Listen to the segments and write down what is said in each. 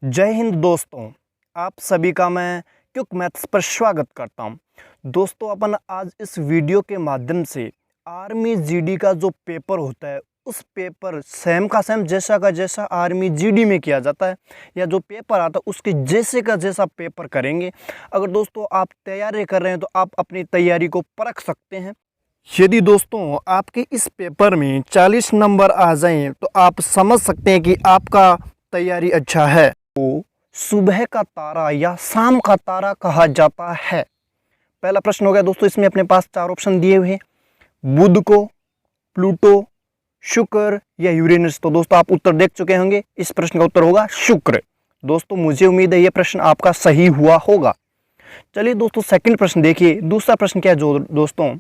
जय हिंद दोस्तों, आप सभी का मैं क्विक मैथ्स पर स्वागत करता हूं। दोस्तों अपन आज इस वीडियो के माध्यम से आर्मी जीडी का जो पेपर होता है उस पेपर सेम का सेम जैसा का जैसा आर्मी जीडी में किया जाता है या जो पेपर आता है उसके जैसे का जैसा पेपर करेंगे। अगर दोस्तों आप तैयारी कर रहे हैं तो आप अपनी तैयारी को परख सकते हैं। यदि दोस्तों आपके इस पेपर में 40 नंबर आ जाएं तो आप समझ सकते हैं कि आपका तैयारी अच्छा है। को सुबह का तारा या शाम का तारा कहा जाता है। पहला प्रश्न हो गया दोस्तों, इसमें अपने पास 4 ऑप्शन दिए हुए हैं, बुध को, प्लूटो, शुक्र या यूरेनस। तो दोस्तों आप उत्तर देख चुके होंगे, इस प्रश्न का उत्तर होगा शुक्र। दोस्तों मुझे उम्मीद है यह प्रश्न आपका सही हुआ होगा। चलिए दोस्तों सेकंड प्रश्न देखिए। दूसरा प्रश्न क्या है दोस्तों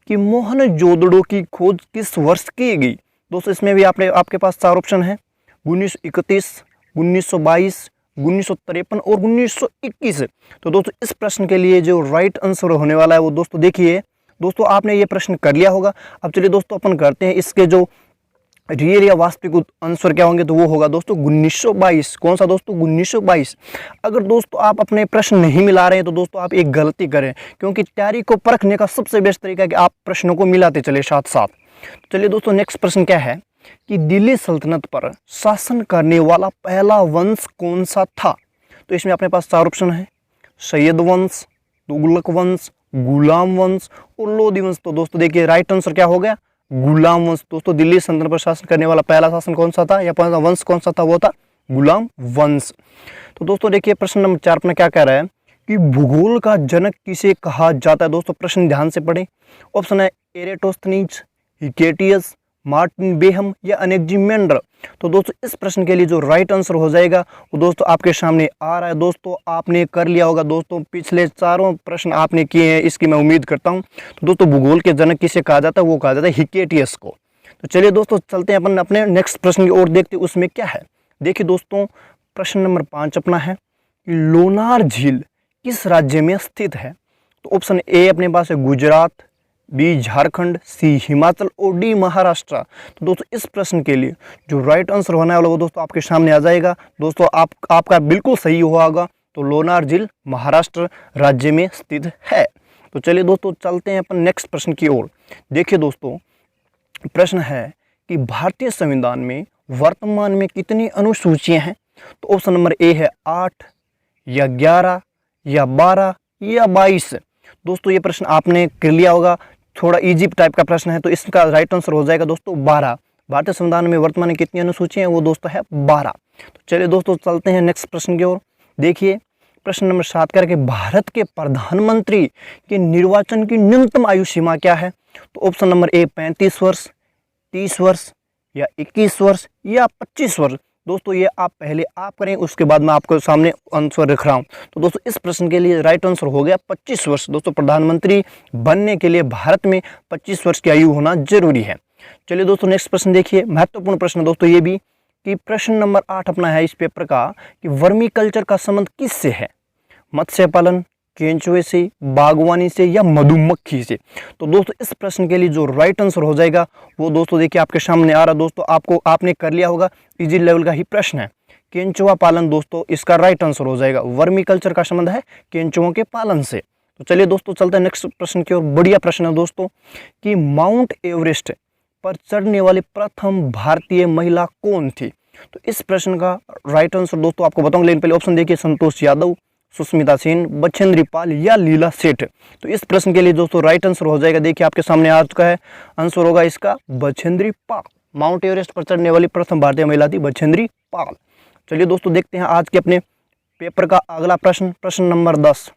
कि मोहनजोदड़ो की खोज किस वर्ष की गई। दोस्तों इसमें भी आपके पास 4 ऑप्शन है, 1931, 1922, 1953 और 1921। तो दोस्तों इस प्रश्न के लिए जो राइट आंसर होने वाला है वो दोस्तों देखिए। दोस्तों आपने ये प्रश्न कर लिया होगा। अब चलिए दोस्तों अपन करते हैं इसके जो रियल या वास्तविक आंसर क्या होंगे। तो वो होगा दोस्तों 1922। कौन सा दोस्तों? 1922। अगर दोस्तों आप अपने प्रश्न नहीं मिला रहे हैं तो दोस्तों आप एक गलती करें, क्योंकि तैयारी को परखने का सबसे बेस्ट तरीका है कि आप प्रश्नों को मिलाते चले साथ साथ। चलिए दोस्तों नेक्स्ट प्रश्न क्या है कि दिल्ली सल्तनत पर शासन करने वाला पहला वंश कौन सा था। तो इसमें अपने पास 4 ऑप्शन है, सैयद वंश, तुगलक वंश, गुलाम वंश और लोधी वंश। तो दोस्तों देखिए राइट आंसर क्या हो गया? गुलाम वंश। दोस्तों दिल्ली सल्तनत पर शासन करने वाला पहला शासन कौन सा था या पहला वंश कौन सा था? वो था गुलाम वंश। तो दोस्तों देखिए प्रश्न नंबर 4 में क्या कह रहा है कि भूगोल का जनक किसे कहा जाता है। दोस्तों प्रश्न ध्यान से पढ़ें। ऑप्शन है एरेटोस्थनीज, हिकेटियस, मार्टिन बेहम या अनेक्जिमेंडर। तो दोस्तों इस प्रश्न के लिए जो राइट आंसर हो जाएगा वो दोस्तों आपके सामने आ रहा है। दोस्तों आपने कर लिया होगा। दोस्तों पिछले 4 प्रश्न आपने किए हैं, इसकी मैं उम्मीद करता हूं। तो दोस्तों भूगोल के जनक किसे कहा जाता है? वो कहा जाता है हिकेटियस को। तो चलिए दोस्तों चलते हैं अपन अपने नेक्स्ट प्रश्न की ओर, देखते उसमें क्या है। देखिए दोस्तों प्रश्न नंबर 5 अपना है कि लोनार झील किस राज्य में स्थित है। तो ऑप्शन ए अपने पास है गुजरात, बी झारखंड, सी हिमाचल और डी महाराष्ट्र। तो दोस्तों इस प्रश्न के लिए जो राइट आंसर होने वाला वो दोस्तों आपके सामने आ जाएगा। दोस्तों आपका बिल्कुल सही हुआ होगा। तो लोनार झील महाराष्ट्र राज्य में स्थित है। तो चलिए दोस्तों चलते हैं अपन नेक्स्ट प्रश्न की ओर। देखिए दोस्तों प्रश्न है कि भारतीय संविधान में वर्तमान में कितनी अनुसूचियां हैं। तो ऑप्शन नंबर ए है 8 या 11 या 12 या 22। दोस्तों ये प्रश्न आपने कर लिया होगा, थोड़ा इजी टाइप का प्रश्न है। तो इसका राइट आंसर हो जाएगा दोस्तों 12। भारतीय संविधान में वर्तमान में कितनी अनुसूचियां हैं? वो दोस्तों है 12। तो चलिए दोस्तों चलते हैं नेक्स्ट प्रश्न की ओर। देखिए प्रश्न नंबर 7 करके भारत के प्रधानमंत्री के निर्वाचन की न्यूनतम आयु सीमा क्या है। तो ऑप्शन नंबर ए 35 वर्ष, 30 वर्ष या 21 वर्ष या 25 वर्ष। दोस्तों ये आप पहले आप करें, उसके बाद मैं आपको सामने आंसर रख रहा हूं। तो दोस्तों इस प्रश्न के लिए राइट आंसर हो गया 25 वर्ष। दोस्तों प्रधानमंत्री बनने के लिए भारत में 25 वर्ष की आयु होना जरूरी है। चलिए दोस्तों नेक्स्ट प्रश्न देखिए, महत्वपूर्ण प्रश्न दोस्तों ये भी कि प्रश्न नंबर 8 अपना है इस पेपर का कि वर्मी कल्चर का संबंध किससे है? मत्स्य पालन, केंचुए से, बागवानी से या मधुमक्खी से। तो दोस्तों इस प्रश्न के लिए जो राइट आंसर हो जाएगा वो दोस्तों देखिए आपके सामने आ रहा है। दोस्तों आपने कर लिया होगा, इजी लेवल का ही प्रश्न है। केंचुआ पालन दोस्तों इसका राइट आंसर हो जाएगा। वर्मी कल्चर का संबंध है केंचुओं के पालन से। तो चलिए दोस्तों चलते हैं नेक्स्ट प्रश्न की ओर। बढ़िया प्रश्न है दोस्तों कि माउंट एवरेस्ट पर चढ़ने वाली प्रथम भारतीय महिला कौन थी। तो इस प्रश्न का राइट आंसर दोस्तों आपको बताऊंगा, लेकिन पहले ऑप्शन देखिए संतोष यादव, सुष्मिता सेन, बछेंद्री पाल या लीला सेठ। तो इस प्रश्न के लिए दोस्तों राइट आंसर हो जाएगा, देखिए आपके सामने आ चुका है। आंसर होगा इसका बछेंद्री पाल। माउंट एवरेस्ट पर चढ़ने वाली प्रथम भारतीय महिला थी बछेंद्री पाल। चलिए दोस्तों देखते हैं आज के अपने पेपर का अगला प्रश्न। प्रश्न नंबर 10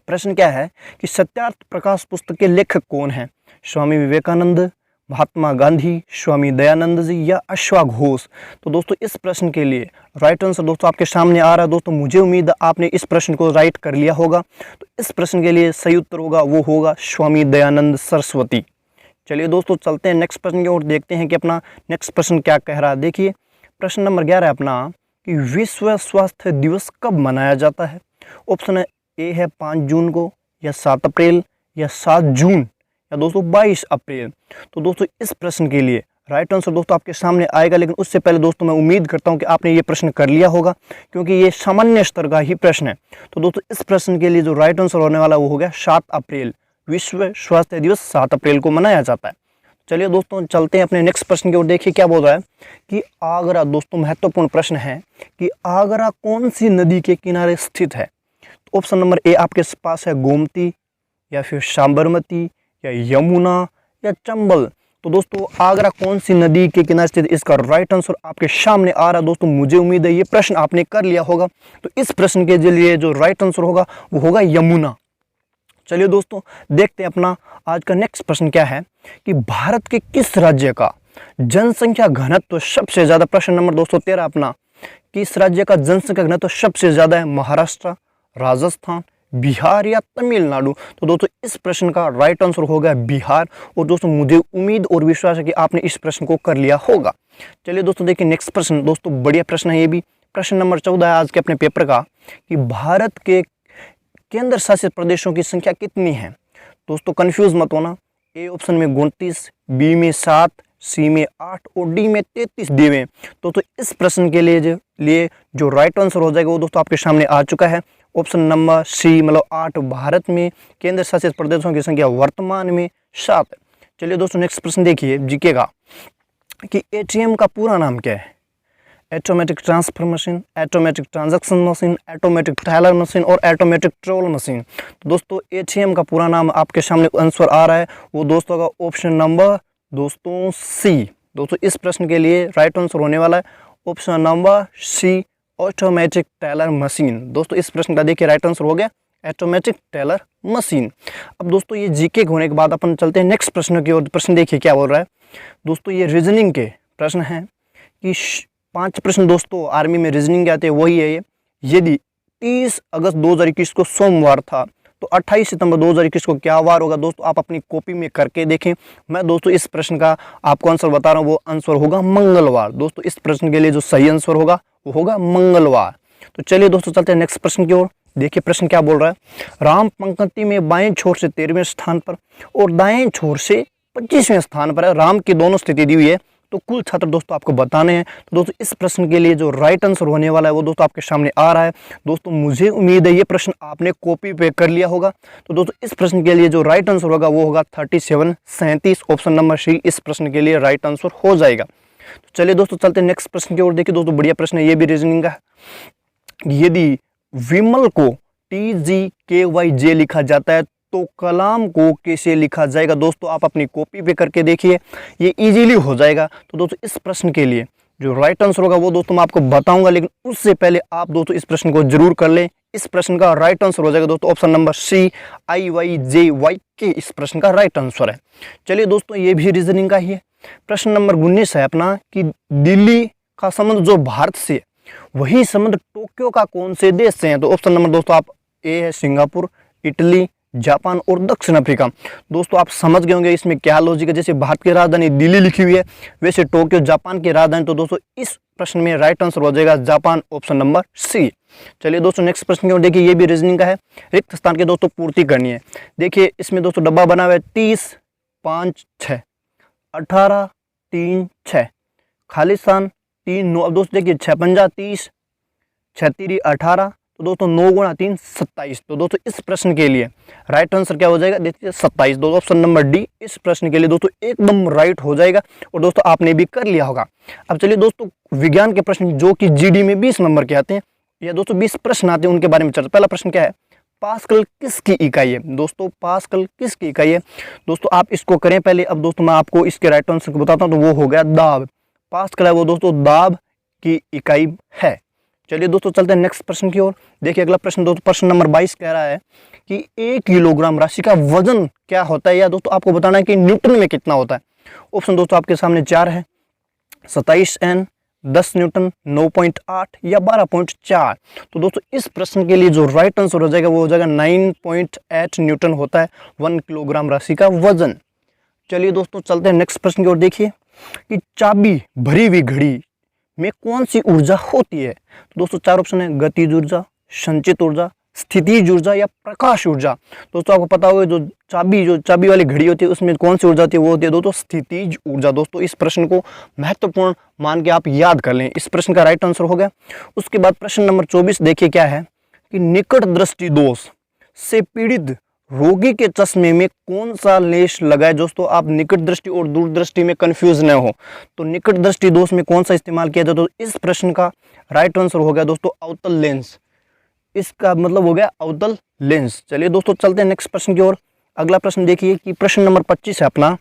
प्रश्न क्या है कि सत्यार्थ प्रकाश पुस्तक के लेखक कौन है? स्वामी विवेकानंद, महात्मा गांधी, स्वामी दयानंद जी या अश्वघोष। तो दोस्तों इस प्रश्न के लिए राइट आंसर दोस्तों आपके सामने आ रहा है। दोस्तों मुझे उम्मीद है आपने इस प्रश्न को राइट कर लिया होगा। तो इस प्रश्न के लिए सही उत्तर होगा वो होगा स्वामी दयानंद सरस्वती। चलिए दोस्तों चलते हैं नेक्स्ट प्रश्न की ओर, देखते हैं कि अपना नेक्स्ट प्रश्न क्या कह रहा है। देखिए प्रश्न नंबर 11 अपना कि विश्व स्वास्थ्य दिवस कब मनाया जाता है। ऑप्शन है ए है 5 जून को या 7 अप्रैल या 7 जून या दोस्तों 22 अप्रैल। तो दोस्तों इस प्रश्न के लिए राइट आंसर दोस्तों आपके सामने आएगा, लेकिन उससे पहले दोस्तों मैं उम्मीद करता हूं कि आपने ये प्रश्न कर लिया होगा, क्योंकि ये सामान्य स्तर का ही प्रश्न है। तो दोस्तों इस प्रश्न के लिए जो राइट आंसर होने वाला वो हो गया 7 अप्रैल। विश्व स्वास्थ्य दिवस 7 अप्रैल को मनाया जाता है। चलिए दोस्तों चलते हैं अपने नेक्स्ट प्रश्न की ओर। देखिए क्या बोल रहा है कि आगरा, दोस्तों महत्वपूर्ण प्रश्न है कि आगरा कौन सी नदी के किनारे स्थित है। तो ऑप्शन नंबर ए आपके पास है गोमती, या फिर साबरमती, या यमुना, या चंबल। तो दोस्तों आगरा कौन सी नदी के किनारे स्थित, इसका राइट आंसर आपके सामने आ रहा है। दोस्तों मुझे उम्मीद है ये प्रश्न आपने कर लिया होगा। तो इस प्रश्न के लिए जो राइट आंसर होगा वो होगा यमुना। चलिए दोस्तों देखते हैं अपना आज का नेक्स्ट प्रश्न क्या है कि भारत के किस राज्य का जनसंख्या घनत्व सबसे ज्यादा। प्रश्न नंबर 213 अपना, किस राज्य का जनसंख्या घनत्व सबसे ज्यादा है, महाराष्ट्र, राजस्थान, बिहार या तमिलनाडु। तो दोस्तों इस प्रश्न का राइट आंसर हो गया बिहार। और दोस्तों मुझे उम्मीद और विश्वास है कि आपने इस प्रश्न को कर लिया होगा। चलिए दोस्तों देखिए नेक्स्ट प्रश्न, दोस्तों बढ़िया प्रश्न है ये भी। प्रश्न नंबर 14 है आज के अपने पेपर का कि भारत के केंद्र शासित प्रदेशों की संख्या कितनी है। दोस्तों कंफ्यूज मत होना, ए ऑप्शन में 29, बी में 7, सी में 8 और डी में 33 दिए हुए। तो इस प्रश्न के लिए जो राइट आंसर हो जाएगा वो दोस्तों आपके सामने आ चुका है। ऑप्शन नंबर सी मतलब 8। भारत में केंद्र शासित प्रदेशों की संख्या वर्तमान में 7 है। चलिए दोस्तों नेक्स्ट प्रश्न देखिए जीके का कि एटीएम का पूरा नाम क्या है। Automatic transfer machine, automatic transaction machine, automatic teller machine और ऑटोमेटिक ट्रोल मशीन। तो दोस्तों एटीएम का पूरा नाम आपके सामने आंसर आ रहा है वो दोस्तों का ऑप्शन नंबर दोस्तों सी। दोस्तों इस प्रश्न के लिए राइट आंसर होने वाला है option number C, automatic teller machine. दोस्तों इस प्रश्न का देखिए राइट आंसर हो गया ऑटोमेटिक टेलर मशीन। अब दोस्तों ये जीके होने के बाद अपन चलते हैं नेक्स्ट प्रश्न की ओर। प्रश्न देखिए क्या बोल रहा है दोस्तों, ये रीजनिंग के प्रश्न हैं कि 5 प्रश्न दोस्तों आर्मी में रीजनिंग के आते हैं वही है ये। यदि 30 अगस्त 2021 को सोमवार था तो 28 सितंबर 2021 को क्या वार होगा। दोस्तों आप अपनी कॉपी में करके देखें। मैं दोस्तों इस प्रश्न का आपको आंसर बता रहा हूँ, वो आंसर होगा मंगलवार। दोस्तों इस प्रश्न के लिए जो सही आंसर होगा वो होगा मंगलवार। तो चलिए दोस्तों चलते हैं नेक्स्ट प्रश्न की ओर। देखिए प्रश्न क्या बोल रहा है, राम पंक्ति में बाएं छोर से 13वें स्थान पर और दाएं छोर से 25वें स्थान पर है। राम की दोनों स्थिति दी हुई है, तो कुल छात्र दोस्तों आपको बताने हैं। तो दोस्तों इस प्रश्न के लिए जो राइट आंसर होने वाला है वो दोस्तों आपके सामने आ रहा है। दोस्तों मुझे उम्मीद है ये प्रश्न आपने कॉपी पे कर लिया होगा। तो दोस्तों इस प्रश्न के लिए जो राइट आंसर होगा वो होगा 37 ऑप्शन नंबर सी इस प्रश्न के लिए राइट आंसर हो जाएगा। तो चलिए दोस्तों चलते हैं नेक्स्ट प्रश्न की ओर। देखिए दोस्तों बढ़िया प्रश्न है ये भी रीजनिंग का। यदि विमल को TGKYJ लिखा जाता है तो कलाम को कैसे लिखा जाएगा। दोस्तों आप अपनी कॉपी पे करके देखिए, ये इजीली हो जाएगा। तो दोस्तों इस प्रश्न के लिए जो राइट आंसर होगा वो दोस्तों मैं आपको बताऊंगा, लेकिन उससे पहले आप दोस्तों इस प्रश्न को जरूर कर लें। इस प्रश्न का राइट आंसर हो जाएगा दोस्तों ऑप्शन नंबर सी, IYJYK इस प्रश्न का राइट आंसर है। चलिए दोस्तों ये भी रीजनिंग का ही है। प्रश्न नंबर 19 है अपना कि दिल्ली का संबंध जो भारत से वही संबंध टोक्यो का कौन से देश से है। तो ऑप्शन नंबर दोस्तों आप ए है सिंगापुर, इटली, जापान और दक्षिण अफ्रीका। दोस्तों आप समझ गए होंगे इसमें क्या लॉजिक है। जैसे भारत की राजधानी दिल्ली लिखी हुई है वैसे टोक्यो जापान की राजधानी। तो दोस्तों इस प्रश्न में राइट आंसर हो जाएगा जापान ऑप्शन नंबर सी। चलिए दोस्तों नेक्स्ट प्रश्न की ओर देखिए, ये भी रीजनिंग का है। रिक्त स्थान की दोस्तों पूर्ति करनी है। देखिए इसमें दोस्तों डब्बा बना हुआ है 30, 5, 6, 18, 3, 6, खाली स्थान 3, 9। अब दोस्तों देखिए 6 पंजा 30, 6 3 18, तो दोस्तों 9 गुणा 3 27। तो दोस्तों इस प्रश्न के लिए राइट आंसर क्या हो जाएगा, देखिए 27। दोस्तों ऑप्शन नंबर डी इस प्रश्न के लिए दोस्तों एकदम राइट हो जाएगा और दोस्तों आपने भी कर लिया होगा। अब चलिए दोस्तों विज्ञान के प्रश्न जो कि जीडी में 20 नंबर के आते हैं या दोस्तों 20 प्रश्न आते हैं उनके बारे में चर्चा। पहला प्रश्न क्या है, पास्कल किसकी इकाई है। दोस्तों पास्कल किसकी इकाई है। दोस्तों आप इसको करें पहले। अब दोस्तों मैं आपको इसके राइट आंसर को बताता हूँ, तो वो हो गया दाब। पास्कल है वो दोस्तों दाब की इकाई है। चलिए दोस्तों चलते हैं नेक्स्ट प्रश्न की ओर। देखिए अगला प्रश्न दोस्तों प्रश्न नंबर 22 कह रहा है कि 1 किलोग्राम राशि का वजन क्या होता है, या दोस्तों आपको बताना है कि न्यूटन में कितना होता है। ऑप्शन दोस्तों आपके सामने 4 है, 27 N, 10 न्यूटन, 9.8 या 12.4। तो दोस्तों इस प्रश्न के लिए जो राइट आंसर हो जाएगा वो हो जाएगा 9.8 न्यूटन होता है 1 किलोग्राम राशि का वजन। चलिए दोस्तों चलते हैं नेक्स्ट प्रश्न की ओर। देखिए कि चाबी भरी हुई घड़ी में कौन सी ऊर्जा होती है। तो दोस्तों 4 ऑप्शन है, गतिज ऊर्जा, संचित ऊर्जा, स्थितिज ऊर्जा या प्रकाश ऊर्जा। दोस्तों आपको पता होगा जो चाबी वाली घड़ी होती है उसमें कौन सी ऊर्जा होती है, वो होती है दोस्तों स्थितिज ऊर्जा। दोस्तों इस प्रश्न को महत्वपूर्ण मान के आप याद कर लें। इस प्रश्न का राइट आंसर हो गया। उसके बाद प्रश्न नंबर 24 देखिए क्या है कि निकट दृष्टि दोष से पीड़ित रोगी के चश्मे में कौन सा लेंस लगाए। दोस्तों आप निकट दृष्टि और दूरदृष्टि में कंफ्यूज न हो, तो निकट दृष्टि दोष में कौन सा इस्तेमाल किया जाए, तो इस प्रश्न का राइट आंसर हो गया दोस्तों अवतल लेंस। इसका मतलब हो गया अवतल लेंस। चलिए दोस्तों चलते हैं नेक्स्ट प्रश्न की ओर। अगला प्रश्न देखिए कि प्रश्न नंबर 25 है अपना,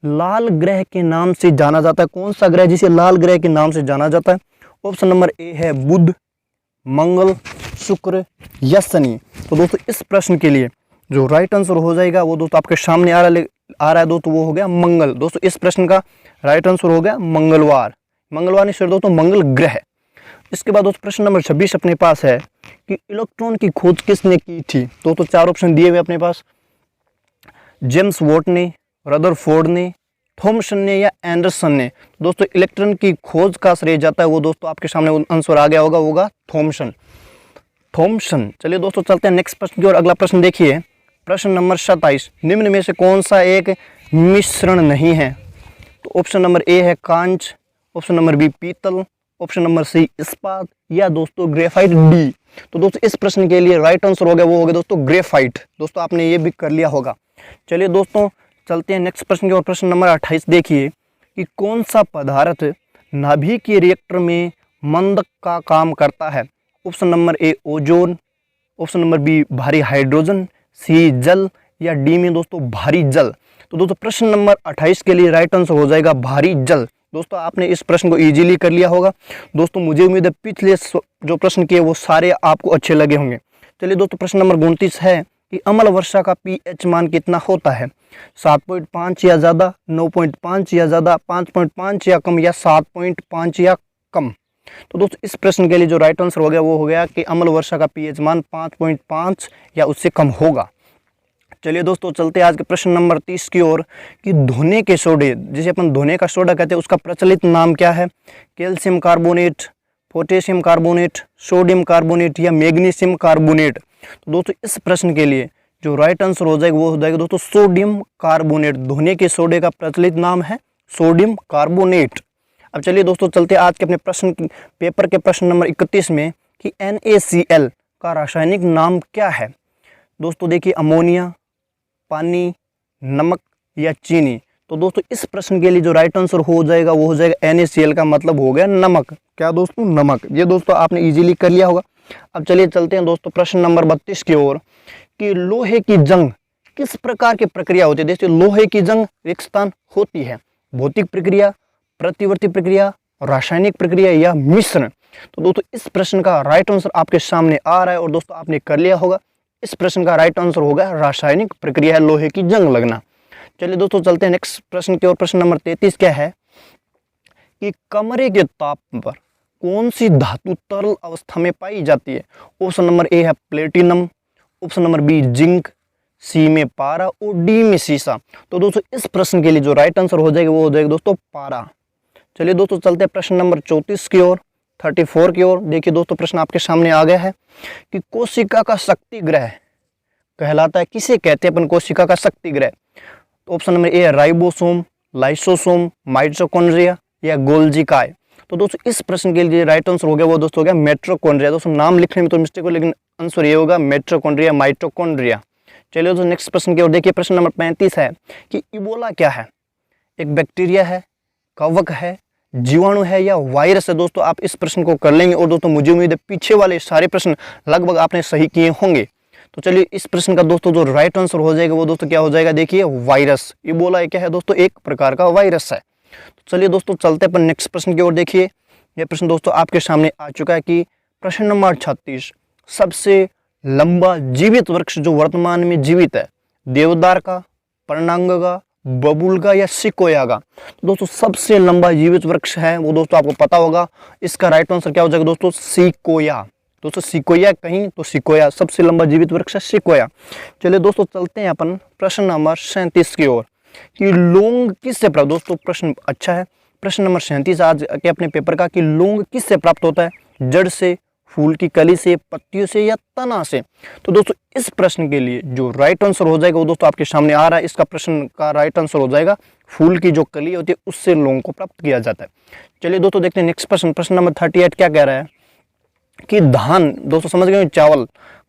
लाल ग्रह के नाम से जाना जाता है। कौन सा ग्रह जिसे लाल ग्रह के नाम से जाना जाता है? ऑप्शन नंबर ए है बुध, मंगल, शुक्र या शनि। तो दोस्तों इस प्रश्न के लिए जो राइट आंसर हो जाएगा वो दोस्तों आपके सामने आ रहा है दोस्तों, वो हो गया मंगल। दोस्तों इस प्रश्न का राइट आंसर हो गया मंगलवार नहीं सर दोस्तों, मंगल ग्रह। इसके बाद दोस्तों प्रश्न नंबर 26 अपने पास है कि इलेक्ट्रॉन की खोज किसने की थी। दोस्तों 4 ऑप्शन दिए हुए अपने पास, जेम्स वॉट ने, रदरफोर्ड ने, थॉमसन ने या एंडरसन ने। दोस्तों इलेक्ट्रॉन की खोज का श्रेय जाता है वो दोस्तों आपके सामने आंसर आ गया होगा थॉमसन। चलिए दोस्तों चलते हैं नेक्स्ट प्रश्न की ओर। अगला प्रश्न देखिए प्रश्न नंबर 27, निम्न में से कौन सा एक मिश्रण नहीं है। तो ऑप्शन नंबर ए है कांच, ऑप्शन नंबर बी पीतल, ऑप्शन नंबर सी इस्पात या दोस्तों ग्रेफाइट डी। तो दोस्तों इस प्रश्न के लिए राइट आंसर हो गया वो हो गया दोस्तों ग्रेफाइट। दोस्तों आपने ये भी कर लिया होगा। चलिए दोस्तों चलते हैं नेक्स्ट प्रश्न की ओर। प्रश्न नंबर 28 देखिए कि कौन सा पदार्थ नाभिकीय रिएक्टर में मंदक का काम करता है। Option number A ozone, option number B भारी हाइड्रोजन, सी जल या डी में दोस्तों भारी जल। तो दोस्तों प्रश्न नंबर 28 के लिए राइट आंसर हो जाएगा भारी जल। दोस्तों आपने इस प्रश्न को इजीली कर लिया होगा। दोस्तों मुझे उम्मीद है पिछले जो प्रश्न किए वो सारे आपको अच्छे लगे होंगे। चलिए दोस्तों प्रश्न नंबर 29 है कि अम्ल वर्षा का पीएच मान कितना होता है। 7.5 या ज़्यादा, 9.5 या ज़्यादा, 5.5 या कम या 7.5 या कम। तो दोस्तों इस प्रश्न के लिए जो राइट आंसर हो गया वो हो गया कि अम्ल वर्षा का पीएच मान 5.5 या उससे कम होगा। चलिए दोस्तों चलते हैं आज के प्रश्न नंबर 30 की ओर कि धोने के सोडे, जिसे अपन धोने का सोडा कहते हैं, उसका प्रचलित नाम क्या है। Calcium carbonate, potassium carbonate, sodium carbonate या मैग्नीशियम कार्बोनेट। तो दोस्तों इस प्रश्न के लिए जो राइट आंसर हो जाएगा वो हो जाएगा दोस्तों सोडियम कार्बोनेट। धोने के सोडे का प्रचलित नाम है सोडियम कार्बोनेट। अब चलिए दोस्तों चलते हैं आज के अपने प्रश्न पेपर के प्रश्न नंबर 31 में कि NaCl का रासायनिक नाम क्या है। दोस्तों देखिए अमोनिया, पानी, नमक या चीनी। तो दोस्तों इस प्रश्न के लिए जो राइट आंसर हो जाएगा वो हो जाएगा NaCl का मतलब हो गया नमक। क्या दोस्तों नमक। ये दोस्तों आपने इजीली कर लिया होगा। अब चलिए चलते हैं दोस्तों प्रश्न नंबर 32 की ओर कि लोहे की जंग किस प्रकार की प्रक्रिया होती है। देखिए लोहे की जंग रेगिस्तान होती है, भौतिक प्रक्रिया, प्रतिवर्ती प्रक्रिया, रासायनिक प्रक्रिया या मिश्रण। तो दोस्तों इस प्रश्न का राइट आंसर आपके सामने आ रहा है और दोस्तों आपने कर लिया होगा। इस प्रश्न का राइट आंसर होगा रासायनिक प्रक्रिया है लोहे की जंग लगना। चलिए दोस्तों चलते हैं नेक्स्ट प्रश्न की ओर। प्रश्न नंबर 33 क्या है कि कमरे के ताप पर कौन सी धातु तरल अवस्था में पाई जाती है। ऑप्शन नंबर ए है platinum, option number B zinc, C में पारा और डी में सीसा। तो दोस्तों इस प्रश्न के लिए जो राइट आंसर हो जाएगा वो हो जाएगा दोस्तों पारा। चलिए दोस्तों चलते हैं प्रश्न नंबर 34 की ओर, 34 की ओर। देखिए दोस्तों प्रश्न आपके सामने आ गया है कि कोशिका का शक्ति ग्रह कहलाता है, किसे कहते हैं अपन कोशिका का शक्ति ग्रह। तो ऑप्शन नंबर ए है राइबोसोम, लाइसोसोम, माइटोकॉन्ड्रिया या गोल्जी काय। तो दोस्तों इस प्रश्न के लिए राइट आंसर हो गया वो दोस्तों हो गया मिटोकॉन्ड्रिया। दोस्तों नाम लिखने में तो मिस्टेक हो, लेकिन आंसर ये होगा मिटोकॉन्ड्रिया, माइटोकॉन्ड्रिया। चलिए दोस्तों नेक्स्ट प्रश्न की ओर देखिए। प्रश्न नंबर 35 है कि इबोला क्या है। एक बैक्टीरिया है, कवक है, जीवाणु है या वायरस है। दोस्तों आप इस प्रश्न को कर लेंगे और दोस्तों मुझे उम्मीद है पीछे वाले सारे प्रश्न लगभग आपने सही किए होंगे। तो चलिए इस प्रश्न का दोस्तों जो राइट आंसर हो जाएगा वो दोस्तों क्या हो जाएगा, देखिए वायरस। इबोला क्या है दोस्तों, एक प्रकार का वायरस है। तो चलिए दोस्तों चलते हैं अपन नेक्स्ट प्रश्न की ओर। देखिए यह प्रश्न दोस्तों आपके सामने आ चुका है कि प्रश्न नंबर 36, सबसे लंबा जीवित वृक्ष जो वर्तमान में जीवित है, देवदार का, पर्णांग का, बबूल का या सिकोया का। तो दोस्तों सबसे लंबा जीवित वृक्ष है वो दोस्तों आपको पता होगा। इसका राइट आंसर क्या हो जाएगा दोस्तों, सिकोया। दोस्तों सिकोया कहीं तो सिकोया, सबसे लंबा जीवित वृक्ष है सिकोया। चलिए दोस्तों चलते हैं अपन प्रश्न नंबर 37 की ओर कि लौंग किससे प्राप्त। दोस्तों प्रश्न अच्छा है। प्रश्न नंबर 37 आज के अपने पेपर का कि लौंग किससे प्राप्त होता है, जड़ से, फूल की कली से, पत्तियों से या तना से? तो दोस्तों इस प्रश्न के लिए जो राइट आंसर हो जाएगा वो दोस्तों आपके सामने आ रहा है। इसका प्रश्न का राइट आंसर हो जाएगा फूल की जो कली होती है उससे लोगों को प्राप्त किया जाता है। चलिए दोस्तों देखते हैं नेक्स्ट प्रश्न। प्रश्न नंबर 38 क्या कह रहा है कि धान, दोस्तों समझ गए, चावल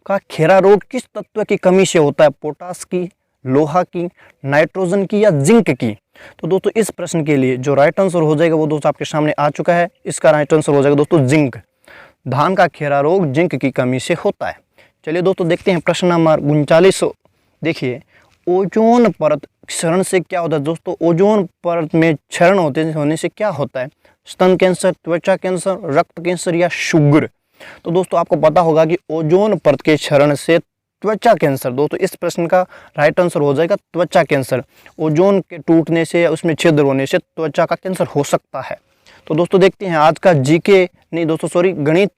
का खेरा रोग किस तत्व की कमी से होता है? पोटास की, लोहा की, नाइट्रोजन की या जिंक की? तो दोस्तों इस प्रश्न के लिए जो राइट आंसर हो जाएगा वो दोस्तों आपके सामने आ चुका है। इसका राइट आंसर हो जाएगा दोस्तों जिंक। धान का खेरा रोग जिंक की कमी से होता है। चलिए दोस्तों देखते हैं प्रश्न नंबर 39। देखिए, ओजोन परत क्षरण से क्या होता है? दोस्तों ओजोन परत में क्षरण होने से क्या होता है? स्तन कैंसर, त्वचा कैंसर, रक्त कैंसर या शुगर? तो दोस्तों आपको पता होगा कि ओजोन परत के क्षरण से त्वचा कैंसर। दोस्तों इस प्रश्न का राइट आंसर हो जाएगा त्वचा कैंसर। ओजोन के टूटने से या उसमें छिद्र होने से त्वचा का कैंसर हो सकता है। तो दोस्तों देखते हैं आज का जीके नहीं दोस्तों सॉरी गणित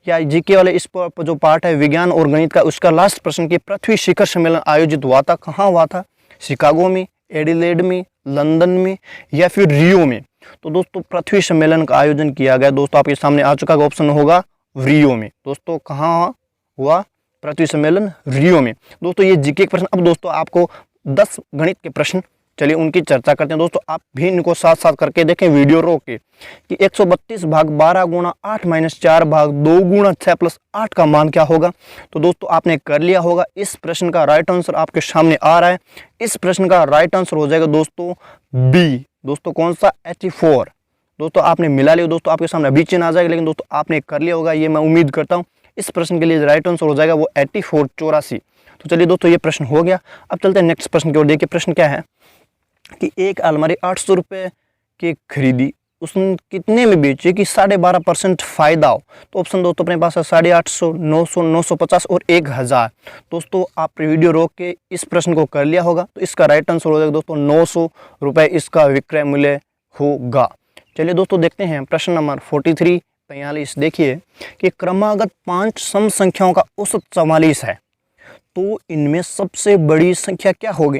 या जीके वाले इस पर जो पार्ट है विज्ञान और गणित का, उसका लास्ट प्रश्न की पृथ्वी शिखर सम्मेलन आयोजित हुआ था, कहाँ हुआ था? शिकागो में, एडिलेड में, लंदन में या फिर रियो में? तो दोस्तों पृथ्वी सम्मेलन का आयोजन किया गया दोस्तों आपके सामने आ चुका ऑप्शन होगा रियो में। दोस्तों कहाँ हुआ पृथ्वी सम्मेलन? रियो में। दोस्तों ये जीके के प्रश्न। अब दोस्तों आपको 10 गणित के प्रश्न, चलिए उनकी चर्चा करते हैं। दोस्तों आप भी इनको साथ साथ करके देखें वीडियो रोक के कि 132 भाग 12 गुणा 8 माइनस 4 भाग 2 गुणा 6 प्लस 8 का मान क्या होगा? तो दोस्तों आपने कर लिया होगा। इस प्रश्न का राइट आंसर आपके सामने आ रहा है। इस प्रश्न का राइट आंसर हो जाएगा दोस्तों बी। दोस्तों कौन सा? 84। दोस्तों आपने मिला लिया दोस्तों, आपके सामने अभी चिन्ह आ जाएगा, लेकिन दोस्तों आपने कर लिया होगा ये मैं उम्मीद करता हूँ। इस प्रश्न के लिए राइट आंसर हो जाएगा वो 84, 84। तो चलिए दोस्तों ये प्रश्न हो गया। अब चलते हैं नेक्स्ट प्रश्न की ओर। देखिए प्रश्न क्या है कि एक अलमारी 800 रुपये की खरीदी, उसने कितने में बेची कि 12.5% फायदा हो? तो ऑप्शन दोस्तों अपने पास है 850, 900, 950 और 1000। दोस्तों आप वीडियो रोक के इस प्रश्न को कर लिया होगा। तो इसका राइट आंसर हो जाएगा दोस्तों 900 रुपये इसका विक्रय मूल्य होगा। चलिए दोस्तों देखते हैं प्रश्न नंबर 43। देखिए कि क्रमागत 5 सम संख्याओं का औसत 44 है, तो इनमें सबसे बड़ी संख्या क्या होगी?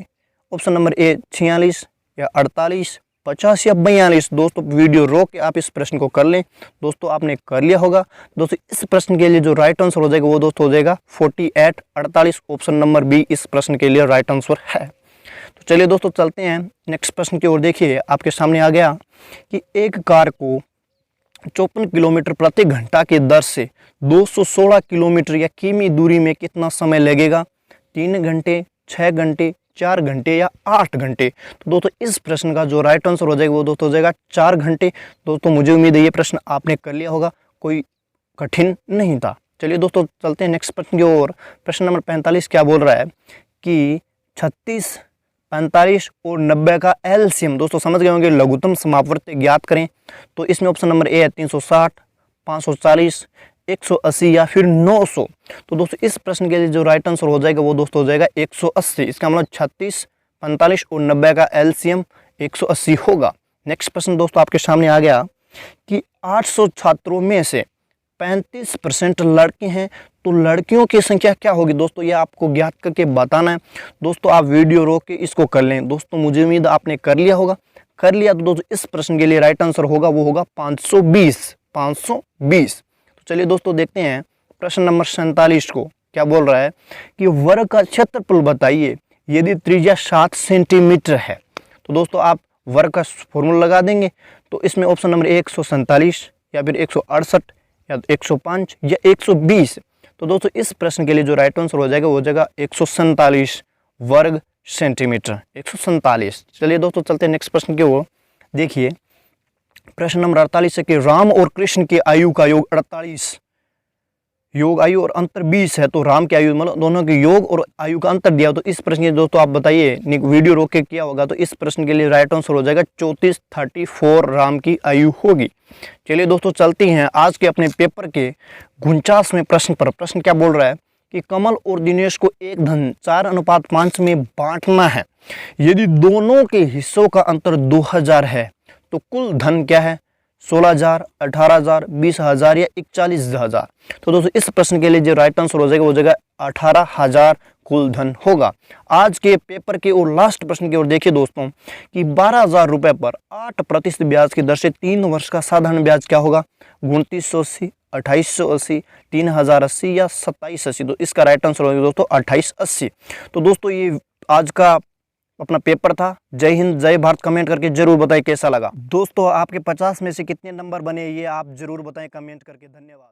ऑप्शन नंबर ए 46 या 48, 50 या 42। दोस्तों वीडियो रोक के आप इस प्रश्न को कर लें। दोस्तों आपने कर लिया होगा। दोस्तों इस प्रश्न के लिए जो राइट आंसर हो जाएगा वो दोस्तों हो जाएगा 48, 48। ऑप्शन नंबर बी इस प्रश्न के लिए राइट आंसर है। तो चलिए दोस्तों चलते हैं नेक्स्ट प्रश्न की ओर। देखिए आपके सामने आ गया कि एक कार को 54 किलोमीटर प्रति घंटा की दर से 216 किलोमीटर या किमी दूरी में कितना समय लगेगा? 3 घंटे, 6 घंटे, 4 घंटे या 8 घंटे? तो दोस्तों इस प्रश्न का जो राइट आंसर हो जाएगा वो दोस्तों हो जाएगा 4 घंटे। दोस्तों मुझे उम्मीद है ये प्रश्न आपने कर लिया होगा, कोई कठिन नहीं था। चलिए दोस्तों चलते हैं नेक्स्ट प्रश्न की ओर। प्रश्न नंबर 45 क्या बोल रहा है कि 36, 45 और 90 का एलसीएम। दोस्तों समझ गए होंगे, लघुत्तम समापवर्ती ज्ञात करें। तो इसमें ऑप्शन नंबर ए है 360, 540, 180 या फिर 900। तो दोस्तों इस प्रश्न के लिए जो राइट आंसर हो जाएगा वो दोस्तों हो जाएगा 180। इसका मतलब 36, 45 और 90 का एलसीएम 180 होगा। नेक्स्ट प्रश्न दोस्तों आपके सामने आ गया कि 800 छात्रों में से 35% लड़के हैं, तो लड़कियों की संख्या क्या होगी? दोस्तों ये आपको ज्ञात करके बताना है। दोस्तों आप वीडियो रोक के इसको कर लें। दोस्तों मुझे उम्मीद आपने कर लिया होगा। कर लिया तो दोस्तों इस प्रश्न के लिए राइट आंसर होगा वो होगा 520, 520। तो चलिए दोस्तों देखते हैं प्रश्न नंबर 47 को क्या बोल रहा है कि वर्ग का क्षेत्रफल बताइए यदि त्रिज्या 7 सेंटीमीटर है। तो दोस्तों आप वर्ग का फॉर्मूला लगा देंगे। तो इसमें ऑप्शन नंबर 147 या फिर 168 या 105 या 120। तो दोस्तों इस प्रश्न के लिए जो राइट आंसर हो जाएगा वो हो जाएगा 147 वर्ग सेंटीमीटर, 147। चलिए दोस्तों चलते हैं नेक्स्ट प्रश्न की ओर। देखिए प्रश्न नंबर 48 है कि राम और कृष्ण की आयु का योग 48, योग आयु और अंतर 20 है, तो राम की आयु मतलब दोनों के योग और आयु का अंतर दिया। तो इस प्रश्न के दोस्तों आप बताइए, वीडियो रोक के किया होगा। तो इस प्रश्न के लिए राइट आंसर हो जाएगा 34, 34 राम की आयु होगी। चलिए दोस्तों चलती हैं आज के अपने पेपर के 49वें प्रश्न पर। प्रश्न क्या बोल रहा है कि कमल और दिनेश को एक धन 4:5 में बांटना है। यदि दोनों के हिस्सों का अंतर 2000 है तो कुल धन क्या है? 16,000, 18,000, 20,000 या 41,000। तो दोस्तों इस प्रश्न के लिए जो राइट आंसर हो जाएगा वो जगह 18,000 कुल धन होगा। आज के पेपर के और लास्ट प्रश्न की ओर देखिए दोस्तों कि 12,000 रुपये पर 8% ब्याज की दर से 3 वर्ष का साधारण ब्याज क्या होगा? 2980, 2880, 3080 या 2780। तो इसका राइट आंसर होगा दोस्तों 2880। तो दोस्तों ये आज का अपना पेपर था। जय हिंद, जय भारत। कमेंट करके जरूर बताएं कैसा लगा। दोस्तों आपके 50 में से कितने नंबर बने ये आप जरूर बताएं कमेंट करके। धन्यवाद।